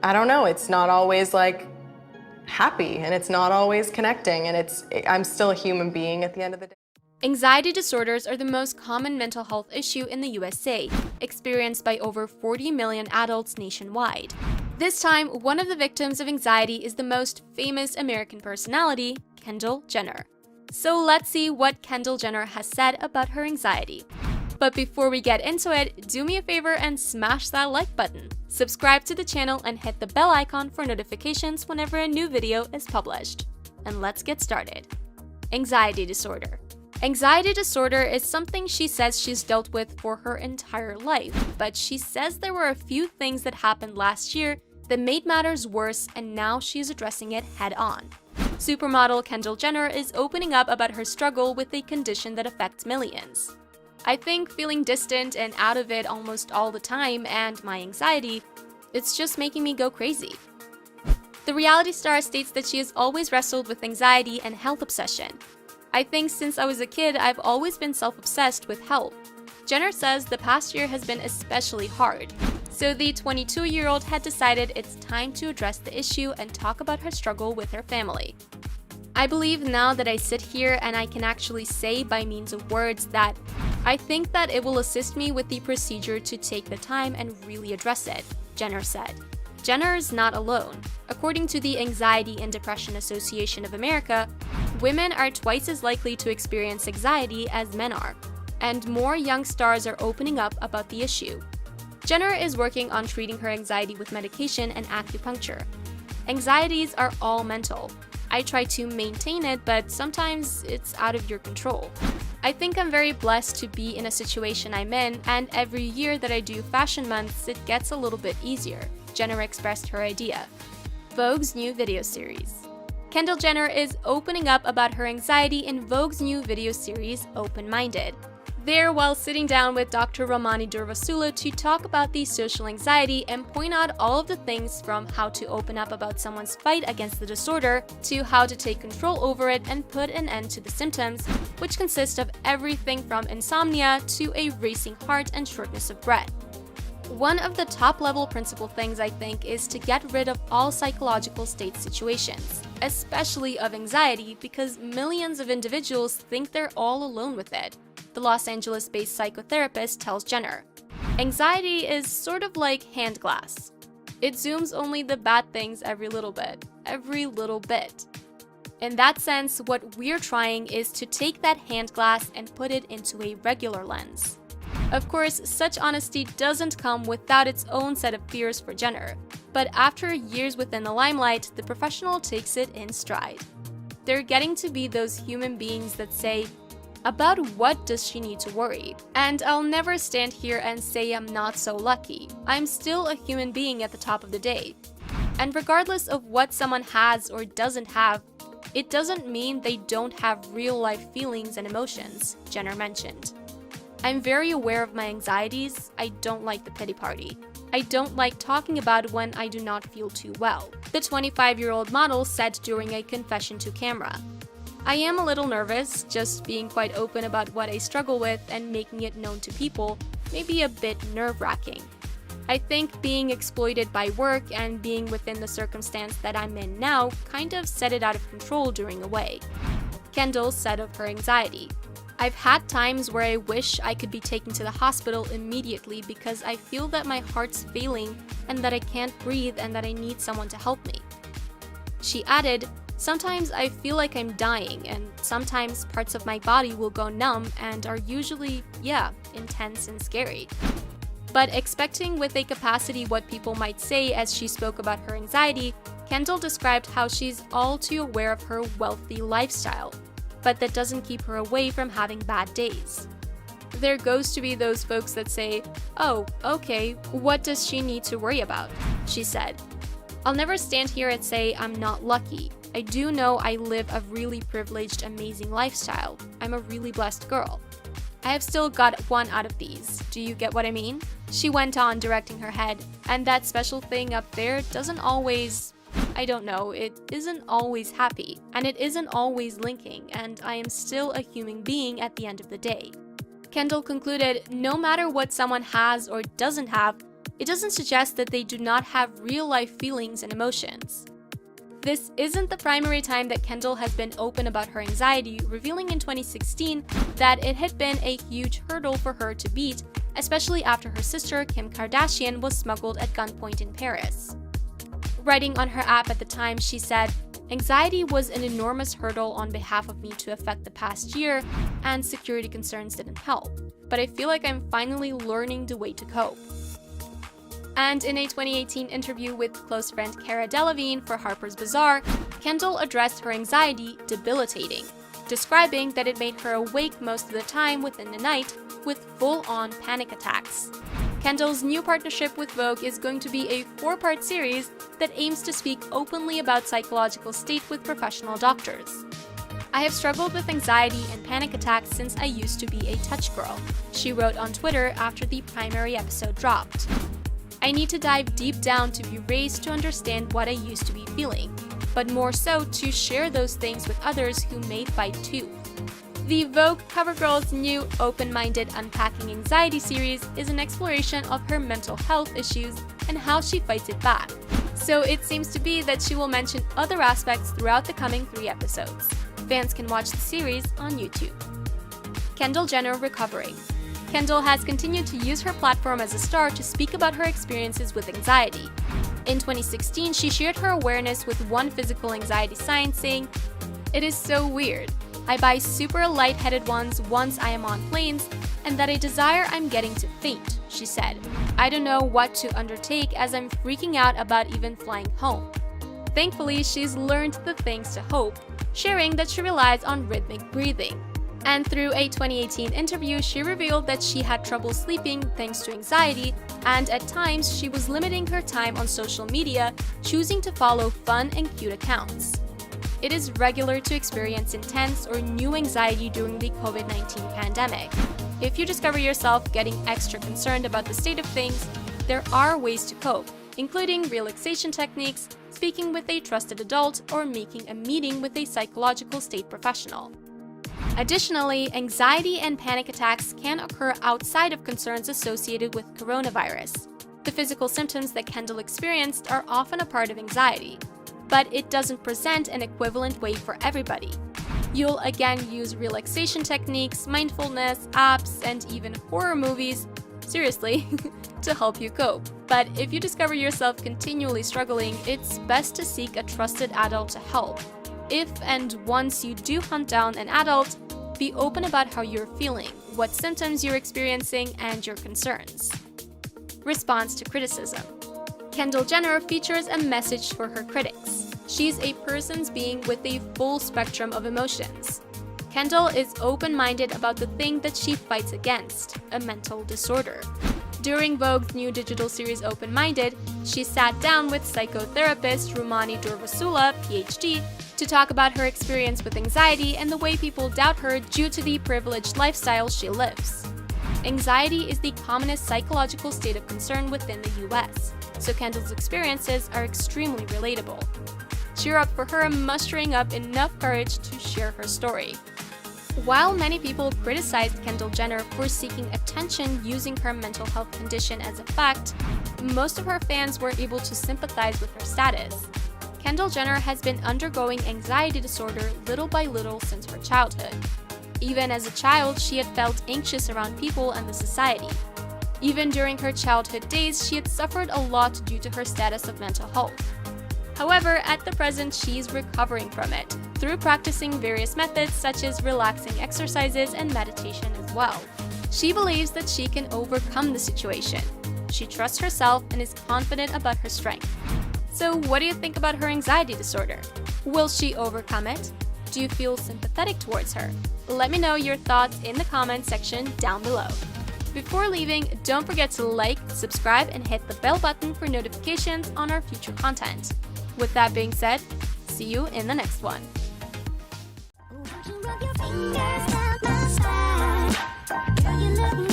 I don't know, it's not always like happy and it's not always connecting and I'm still a human being at the end of the day. Anxiety disorders are the most common mental health issue in the USA, experienced by over 40 million adults nationwide. This time, one of the victims of anxiety is the most famous American personality, Kendall Jenner. So let's see what Kendall Jenner has said about her anxiety. But before we get into it, do me a favor and smash that like button. Subscribe to the channel and hit the bell icon for notifications whenever a new video is published. And let's get started. Anxiety disorder. Anxiety disorder is something she says she's dealt with for her entire life, but she says there were a few things that happened last year that made matters worse, and now she's addressing it head-on. Supermodel Kendall Jenner is opening up about her struggle with a condition that affects millions. "I think feeling distant and out of it almost all the time and my anxiety, it's just making me go crazy." The reality star states that she has always wrestled with anxiety and health obsession. "I think since I was a kid, I've always been self-obsessed with health." Jenner says the past year has been especially hard. So the 22-year-old had decided it's time to address the issue and talk about her struggle with her family. "I believe now that I sit here and I can actually say by means of words that I think that it will assist me with the procedure to take the time and really address it," Jenner said. Jenner is not alone. According to the Anxiety and Depression Association of America, women are twice as likely to experience anxiety as men are, and more young stars are opening up about the issue. Jenner is working on treating her anxiety with medication and acupuncture. "Anxieties are all mental. I try to maintain it, but sometimes it's out of your control. I think I'm very blessed to be in a situation I'm in, and every year that I do fashion months, it gets a little bit easier," Jenner expressed her idea. Vogue's new video series. Kendall Jenner is opening up about her anxiety in Vogue's new video series, Open-Minded. There, while sitting down with Dr. Ramani Durvasula to talk about the social anxiety and point out all of the things from how to open up about someone's fight against the disorder to how to take control over it and put an end to the symptoms, which consist of everything from insomnia to a racing heart and shortness of breath. One of the top-level principal things, I think, is to get rid of all psychological state situations, especially of anxiety, because millions of individuals think they're all alone with it, the Los Angeles-based psychotherapist tells Jenner. "Anxiety is sort of like hand glass. It zooms only the bad things every little bit. In that sense, what we're trying is to take that hand glass and put it into a regular lens." Of course, such honesty doesn't come without its own set of fears for Jenner, but after years within the limelight, the professional takes it in stride. They're getting to be those human beings that say, "About what does she need to worry? And I'll never stand here and say I'm not so lucky. I'm still a human being at the top of the day." And regardless of what someone has or doesn't have, it doesn't mean they don't have real-life feelings and emotions, Jenner mentioned. "I'm very aware of my anxieties. I don't like the pity party. I don't like talking about when I do not feel too well," the 25-year-old model said during a confession to camera. "I am a little nervous, just being quite open about what I struggle with and making it known to people may be a bit nerve-wracking. I think being exploited by work and being within the circumstance that I'm in now kind of set it out of control during a way," Kendall said of her anxiety. "I've had times where I wish I could be taken to the hospital immediately because I feel that my heart's failing and that I can't breathe and that I need someone to help me." She added, "Sometimes I feel like I'm dying, and sometimes parts of my body will go numb and are usually, intense and scary." But expecting with a capacity what people might say as she spoke about her anxiety, Kendall described how she's all too aware of her wealthy lifestyle, but that doesn't keep her away from having bad days. "There goes to be those folks that say, 'Oh, okay, what does she need to worry about?'" she said. "I'll never stand here and say I'm not lucky. I do know I live a really privileged, amazing lifestyle. I'm a really blessed girl. I have still got one out of these. Do you get what I mean?" She went on, directing her head, "And that special thing up there doesn't always, I don't know, it isn't always happy, and it isn't always linking, and I am still a human being at the end of the day." Kendall concluded, "No matter what someone has or doesn't have, it doesn't suggest that they do not have real-life feelings and emotions. This isn't the primary time that Kendall has been open about her anxiety, revealing in 2016 that it had been a huge hurdle for her to beat, especially after her sister Kim Kardashian was smuggled at gunpoint in Paris. Writing on her app at the time, she said, "Anxiety was an enormous hurdle on behalf of me to affect the past year, and security concerns didn't help. But I feel like I'm finally learning the way to cope." And in a 2018 interview with close friend Cara Delevingne for Harper's Bazaar, Kendall addressed her anxiety debilitating, describing that it made her awake most of the time within the night with full-on panic attacks. Kendall's new partnership with Vogue is going to be a 4-part series that aims to speak openly about psychological state with professional doctors. "I have struggled with anxiety and panic attacks since I used to be a touch girl," she wrote on Twitter after the primary episode dropped. "I need to dive deep down to be raised to understand what I used to be feeling, but more so to share those things with others who may fight too." The Vogue CoverGirl's new open-minded Unpacking Anxiety series is an exploration of her mental health issues and how she fights it back. So it seems to be that she will mention other aspects throughout the coming 3 episodes. Fans can watch the series on YouTube. Kendall Jenner recovering. Kendall has continued to use her platform as a star to speak about her experiences with anxiety. In 2016, she shared her awareness with one physical anxiety sign, saying, "It is so weird. I buy super lightheaded ones once I am on planes, and that I desire I'm getting to faint," she said. "I don't know what to undertake as I'm freaking out about even flying home." Thankfully, she's learned the things to hope, sharing that she relies on rhythmic breathing. And through a 2018 interview, she revealed that she had trouble sleeping thanks to anxiety, and at times she was limiting her time on social media, choosing to follow fun and cute accounts. It is regular to experience intense or new anxiety during the COVID-19 pandemic. If you discover yourself getting extra concerned about the state of things, there are ways to cope, including relaxation techniques, speaking with a trusted adult, or making a meeting with a psychological state professional. Additionally, anxiety and panic attacks can occur outside of concerns associated with coronavirus. The physical symptoms that Kendall experienced are often a part of anxiety, but it doesn't present an equivalent way for everybody. You'll again use relaxation techniques, mindfulness, apps, and even horror movies, seriously, to help you cope. But if you discover yourself continually struggling, it's best to seek a trusted adult to help. If and once you do hunt down an adult, be open about how you're feeling, what symptoms you're experiencing, and your concerns. Response to criticism. Kendall Jenner features a message for her critics. She's a person's being with a full spectrum of emotions. Kendall is open-minded about the thing that she fights against, a mental disorder. During Vogue's new digital series Open-Minded, she sat down with psychotherapist Rumani Durvasula, PhD, to talk about her experience with anxiety and the way people doubt her due to the privileged lifestyle she lives. Anxiety is the commonest psychological state of concern within the US, so Kendall's experiences are extremely relatable. Cheer up for her mustering up enough courage to share her story. While many people criticized Kendall Jenner for seeking attention using her mental health condition as a fact, most of her fans were able to sympathize with her status. Kendall Jenner has been undergoing anxiety disorder little by little since her childhood. Even as a child, she had felt anxious around people and the society. Even during her childhood days, she had suffered a lot due to her status of mental health. However, at the present, she's recovering from it through practicing various methods such as relaxing exercises and meditation as well. She believes that she can overcome the situation. She trusts herself and is confident about her strength. So what do you think about her anxiety disorder? Will she overcome it? Do you feel sympathetic towards her? Let me know your thoughts in the comment section down below. Before leaving, don't forget to like, subscribe, and hit the bell button for notifications on our future content. With that being said, see you in the next one. Rub your fingers down my spine. Girl, you look